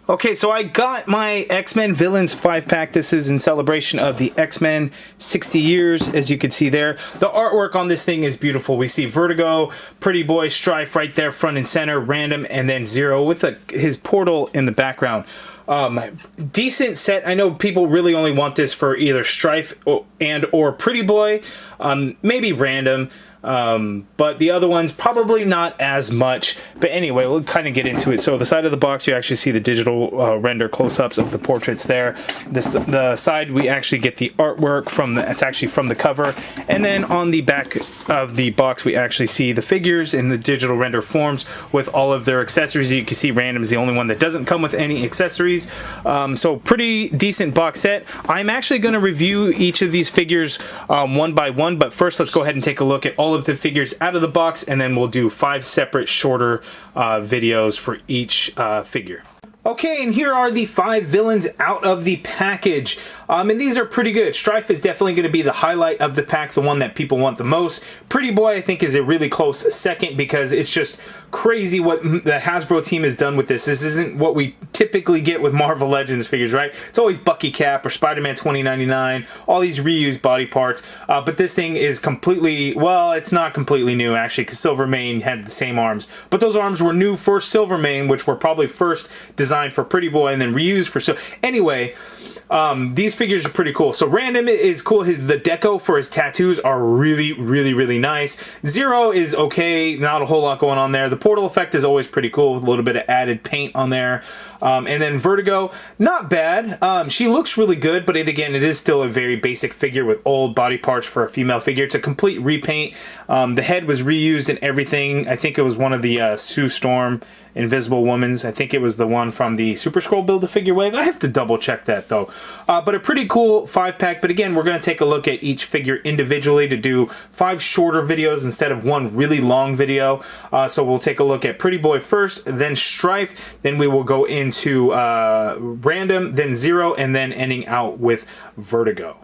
Okay, so I got my X-Men Villains 5-pack. This is in celebration of the X-Men 60 years, as you can see there. The artwork on this thing is beautiful. We see Vertigo, Pretty Boy, STRYFE right there, front and center, Random, and then Zero with his portal in the background. Decent set. I know people really only want this for either STRYFE or Pretty Boy, maybe Random. But the other ones probably not as much. But anyway, we'll kind of get into it. So the side of the box, you actually see the digital render close-ups of the portraits there. The side, we actually get the artwork from it's actually from the cover. And then on the back of the box, we actually see the figures in the digital render forms with all of their accessories. You can see Random is the only one that doesn't come with any accessories. So pretty decent box set. I'm actually going to review each of these figures one by one. But first, let's go ahead and take a look at all of the figures out of the box, and then we'll do 5 separate shorter videos for each figure. Okay, and here are the 5 villains out of the package. And these are pretty good. STRYFE is definitely going to be the highlight of the pack, the one that people want the most. Pretty Boy, I think, is a really close second because it's just crazy what the Hasbro team has done with this. This isn't what we typically get with Marvel Legends figures, right? It's always Bucky Cap or Spider-Man 2099, all these reused body parts. But this thing is completely, well, it's not completely new, actually, because Silvermane had the same arms. But those arms were new for Silvermane, which were probably first designed for Pretty Boy and then reused for anyway. These figures are pretty cool. So Random is cool. The deco for his tattoos are really nice. Zero is okay. Not a whole lot going on there. The portal effect is always pretty cool with a little bit of added paint on there. And then Vertigo, not bad. She looks really good, but again, it is still a very basic figure with old body parts for a female figure. It's a complete repaint. The head was reused and everything. I think it was one of the Sue Storm Invisible Woman's. I think it was the one from the Super Scroll Build-A-Figure wave. I have to double check that though. But a pretty cool 5-pack. But again, we're going to take a look at each figure individually to do 5 shorter videos instead of one really long video. So we'll take a look at Pretty Boy first, then STRYFE, then we will go into Random, then Zero, and then ending out with Vertigo.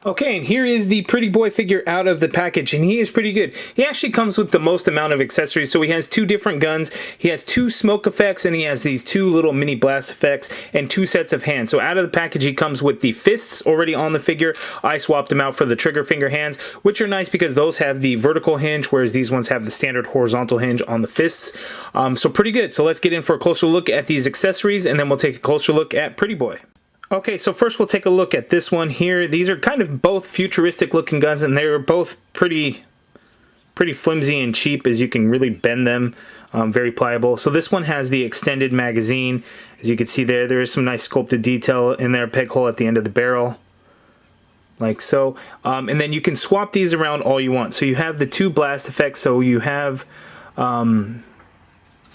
Okay, and here is the Pretty Boy figure out of the package, and he is pretty good. He actually comes with the most amount of accessories, so he has 2 different guns, he has 2 smoke effects, and he has these 2 little mini blast effects, and 2 sets of hands. So out of the package, he comes with the fists already on the figure. I swapped them out for the trigger finger hands, which are nice because those have the vertical hinge, whereas these ones have the standard horizontal hinge on the fists. So pretty good. So let's get in for a closer look at these accessories, and then we'll take a closer look at Pretty Boy. Okay, so first we'll take a look at this one here. These are kind of both futuristic looking guns, and they're both pretty flimsy and cheap, as you can really bend them. Very pliable. So this one has the extended magazine. As you can see there is some nice sculpted detail in there, peg hole at the end of the barrel, like so. And then you can swap these around all you want. So you have the 2 blast effects, so you have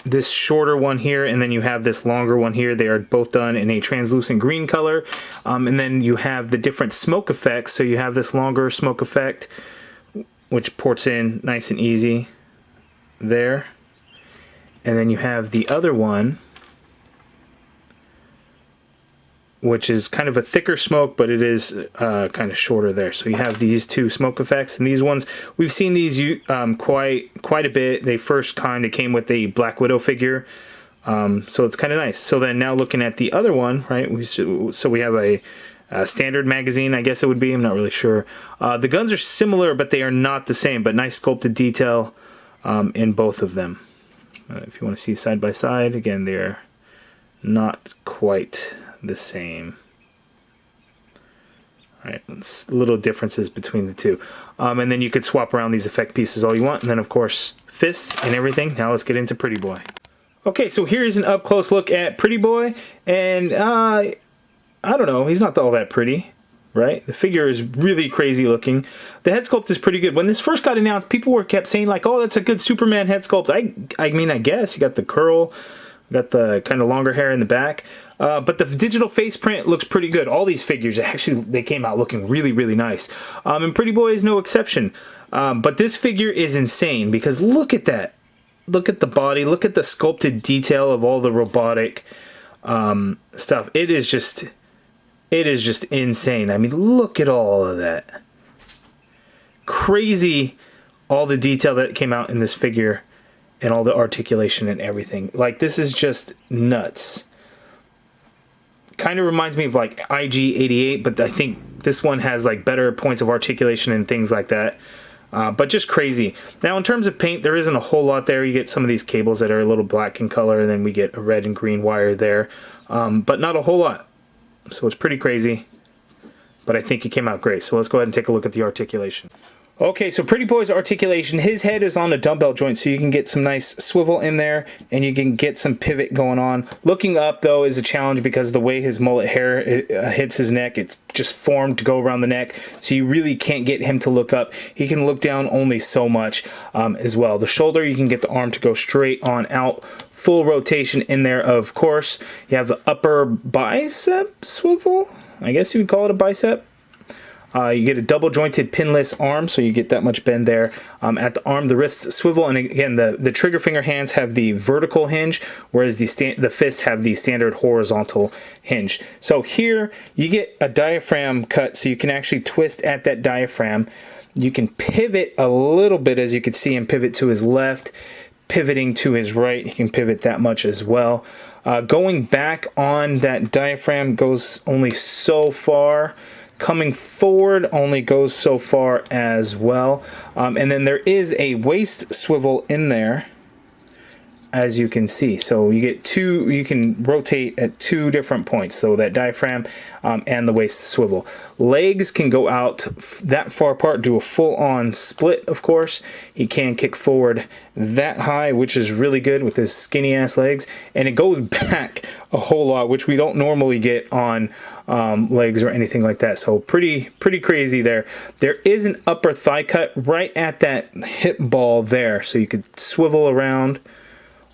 this shorter one here, and then you have this longer one here. They are both done in a translucent green color. And then you have the different smoke effects. So you have this longer smoke effect, which ports in nice and easy there. And then you have the other one, which is kind of a thicker smoke, but it is kind of shorter there. So you have these 2 smoke effects, and these ones, we've seen these quite a bit. They first kind of came with a Black Widow figure, so it's kind of nice. So then now looking at the other one, right, so we have a standard magazine, I guess it would be, I'm not really sure. The guns are similar, but they are not the same, but nice sculpted detail in both of them. If you want to see side by side, again, they're not quite the same. Alright, little differences between the 2. And then you could swap around these effect pieces all you want, and then of course fists and everything. Now let's get into Pretty Boy. Okay, so here's an up close look at Pretty Boy, and I don't know, he's not all that pretty, right? The figure is really crazy looking. The head sculpt is pretty good. When this first got announced, people kept saying like, oh, that's a good Superman head sculpt. I mean, I guess you got the curl, got the kind of longer hair in the back. But the digital face print looks pretty good. All these figures, actually, they came out looking really nice. And Pretty Boy is no exception. But this figure is insane because look at that. Look at the body. Look at the sculpted detail of all the robotic stuff. It is just insane. I mean, look at all of that. Crazy, all the detail that came out in this figure. And all the articulation and everything. Like, this is just nuts. kind of reminds me of like IG-88, but I think this one has like better points of articulation and things like that. But just crazy. Now, in terms of paint, there isn't a whole lot there. You get some of these cables that are a little black in color, and then we get a red and green wire there. But not a whole lot. So it's pretty crazy. But I think it came out great. So let's go ahead and take a look at the articulation. Okay, so Pretty Boy's articulation, his head is on a dumbbell joint, so you can get some nice swivel in there, and you can get some pivot going on. Looking up, though, is a challenge because the way his mullet hair hits his neck, it's just formed to go around the neck, so you really can't get him to look up. He can look down only so much as well. The shoulder, you can get the arm to go straight on out. Full rotation in there, of course. You have the upper bicep swivel. I guess you would call it a bicep. You get a double jointed pinless arm, so you get that much bend there. At the arm, the wrists swivel, and again, the trigger finger hands have the vertical hinge, whereas the fists have the standard horizontal hinge. So here, you get a diaphragm cut, so you can actually twist at that diaphragm. You can pivot a little bit, as you can see him pivot to his left, pivoting to his right. He can pivot that much as well. Going back on that diaphragm goes only so far. Coming forward only goes so far as well. And then there is a waist swivel in there, as you can see. So you get two, you can rotate at 2 different points. So that diaphragm and the waist swivel. Legs can go out that far apart, do a full-on split, of course. He can kick forward that high, which is really good with his skinny-ass legs. And it goes back a whole lot, which we don't normally get on legs or anything like that. So pretty crazy there. There is an upper thigh cut right at that hip ball there. So you could swivel around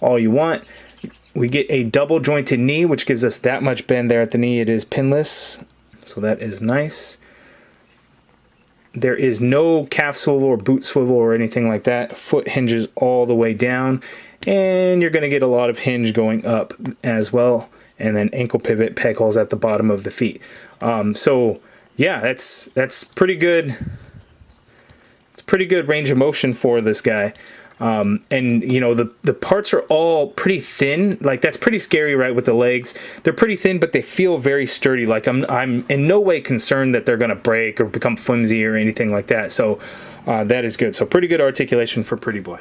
all you want. We get a double jointed knee, which gives us that much bend there at the knee. It is pinless, so that is nice. There is no calf swivel or boot swivel or anything like that. Foot hinges all the way down, and you're going to get a lot of hinge going up as well. And then ankle pivot, peg holes at the bottom of the feet. So yeah, that's pretty good. It's pretty good range of motion for this guy. And you know, the parts are all pretty thin. Like, that's pretty scary, right? With the legs, they're pretty thin, but they feel very sturdy. Like, I'm in no way concerned that they're gonna break or become flimsy or anything like that. So that is good. So pretty good articulation for Pretty Boy.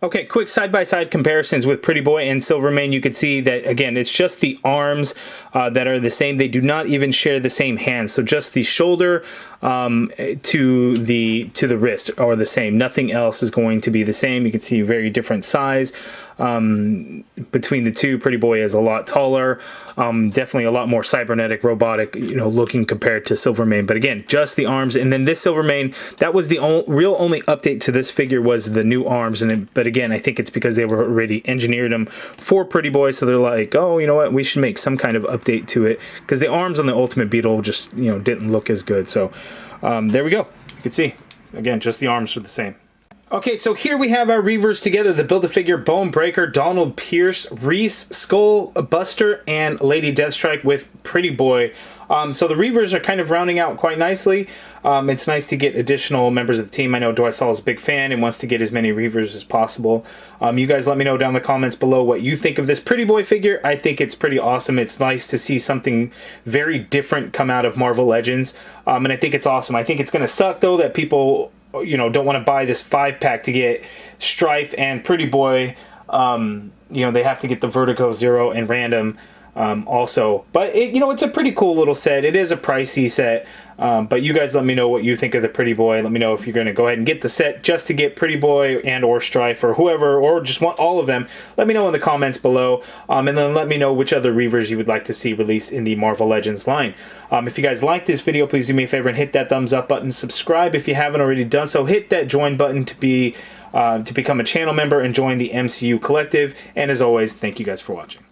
Okay, quick side-by-side comparisons with Pretty Boy and Silvermane. You can see that, again, it's just the arms that are the same. They do not even share the same hands. So just the shoulder to the wrist are the same. Nothing else is going to be the same. You can see very different size between the two. Pretty Boy is a lot taller, definitely a lot more cybernetic, robotic, you know, looking compared to Silvermane. But again, just the arms. And then this Silvermane, that was the only update to this figure, was the new arms. And but again, I think it's because they were already engineered them for Pretty Boy, so they're like, oh, you know what, we should make some kind of update to it, because the arms on the Ultimate Beetle just, you know, didn't look as good. So there we go. You can see, again, just the arms are the same. Okay, so here we have our Reavers together, the Build-A-Figure, Bone Breaker, Donald Pierce, Reese, Skull Buster, and Lady Deathstrike with Pretty Boy. So the Reavers are kind of rounding out quite nicely. It's nice to get additional members of the team. I know Dwysall is a big fan and wants to get as many Reavers as possible. You guys let me know down in the comments below what you think of this Pretty Boy figure. I think it's pretty awesome. It's nice to see something very different come out of Marvel Legends. And I think it's awesome. I think it's going to suck, though, that people, you know, don't want to buy this 5-pack to get STRYFE and Pretty Boy. You know, they have to get the Vertigo, Zero, and Random also. But it, you know, it's a pretty cool little set. It is a pricey set, but you guys let me know what you think of the Pretty Boy. Let me know if you're going to go ahead and get the set just to get Pretty Boy and or STRYFE or whoever, or just want all of them. Let me know in the comments below, and then let me know which other Reavers you would like to see released in the Marvel Legends line. If you guys like this video, please do me a favor and hit that thumbs up button. Subscribe if you haven't already done so. Hit that join button to become a channel member and join the MCU collective. And as always, thank you guys for watching.